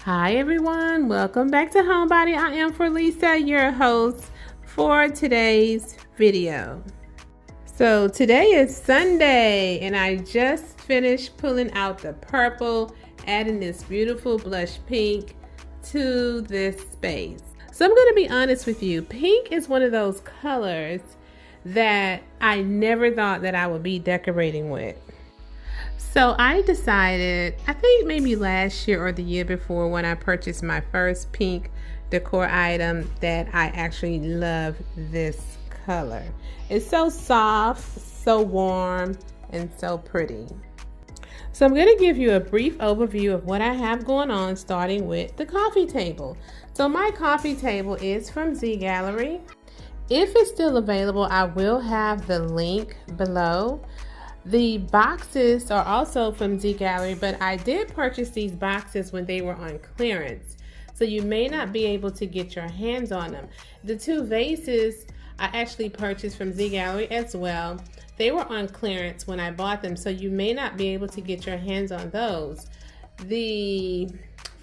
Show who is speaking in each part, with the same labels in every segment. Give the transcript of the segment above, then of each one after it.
Speaker 1: Hi everyone, welcome back to Homebody. I am Lisa, your host for today's video. So today is Sunday and I just finished pulling out the purple, adding this beautiful blush pink to this space. So I'm going to be honest with you, pink is one of those colors that I never thought that I would be decorating with. So I decided, I think maybe last year or the year before, when I purchased my first pink decor item, that I actually love this color. It's so soft, so warm, and so pretty. So I'm going to give you a brief overview of what I have going on, starting with the coffee table. So my coffee table is from Z Gallery. If it's still available, I will have the link below. The boxes are also from Z Gallery, but I did purchase these boxes when they were on clearance, so you may not be able to get your hands on them. The two vases I actually purchased from Z Gallery as well. They were on clearance when I bought them, so you may not be able to get your hands on those. The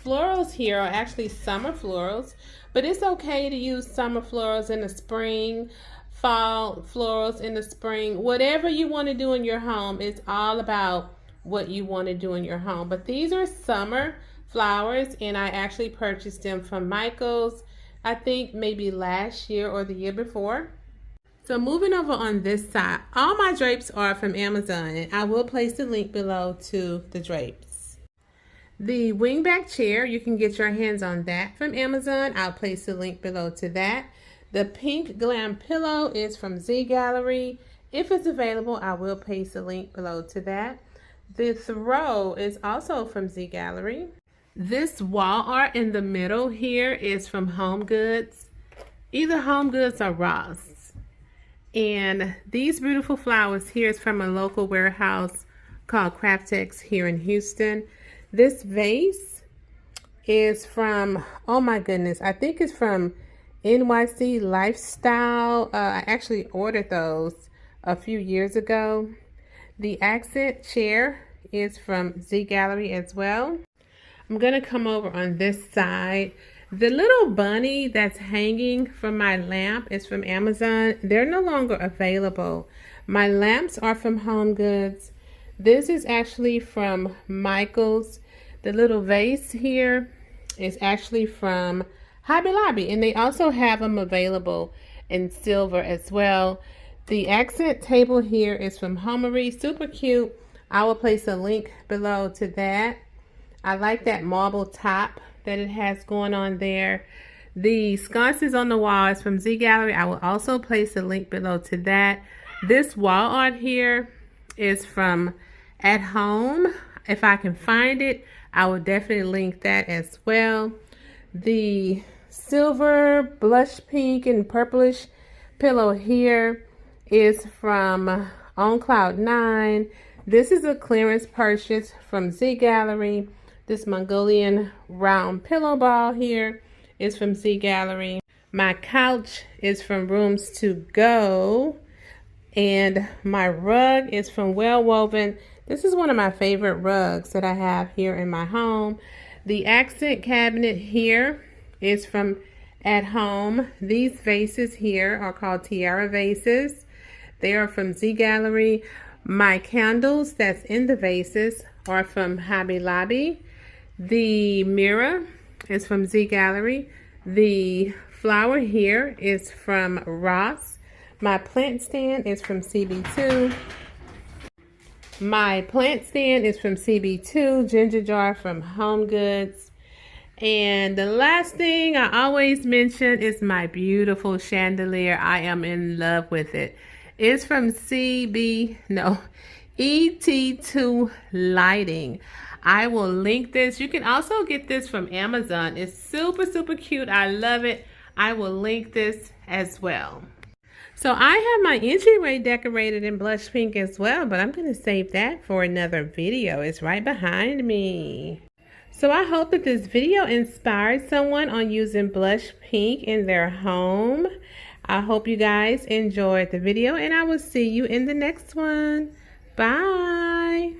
Speaker 1: florals here are actually summer florals, but it's okay to use summer florals in the spring, fall florals in the spring. Whatever you want to do in your home, it's all about what you want to do in your home. But these are summer flowers, and I actually purchased them from Michael's, I think maybe last year or the year before. So moving over on this side, all my drapes are from Amazon, and I will place the link below to the drapes. The wingback chair, you can get your hands on that from Amazon. I'll place the link below to that. The pink glam pillow is from Z Gallery. If it's available, I will paste a link below to that. The throw is also from Z Gallery. This wall art in the middle here is from Home Goods, either Home Goods or Ross. And these beautiful flowers here is from a local warehouse called Craftex here in Houston. This vase is from, oh my goodness, I think it's from NYC Lifestyle. I actually ordered those a few years ago. The accent chair is from Z Gallery as well. I'm going to come over on this side. The little bunny that's hanging from my lamp is from Amazon. They're no longer available. My lamps are from Home Goods. This is actually from Michael's. The little vase here is actually from Hobby Lobby, and they also have them available in silver as well. The accent table here is from Homary, super cute. I will place a link below to that. I like that marble top that it has going on there. The sconces on the wall is from Z Gallery. I will also place a link below to that. This wall art here is from At Home. If I can find it, I will definitely link that as well. The silver, blush pink, and purplish pillow here is from On Cloud 9. This is a clearance purchase from Z Gallery. This Mongolian round pillow ball here is from Z Gallery. My couch is from Rooms to Go. And my rug is from Well Woven. This is one of my favorite rugs that I have here in my home. The accent cabinet here is from At Home. These vases here are called tiara vases. They are from Z Gallery. My candles that's in the vases are from Hobby Lobby. The mirror is from Z Gallery. The flower here is from Ross. My plant stand is from CB2. My plant stand is from CB2. Ginger jar from Home Goods. And the last thing I always mention is my beautiful chandelier. I am in love with it. It's from ET2 Lighting. I will link this. You can also get this from Amazon. It's super, super cute. I love it. I will link this as well. So I have my entryway decorated in blush pink as well, but I'm going to save that for another video. It's right behind me. So I hope that this video inspired someone on using blush pink in their home. I hope you guys enjoyed the video, and I will see you in the next one. Bye.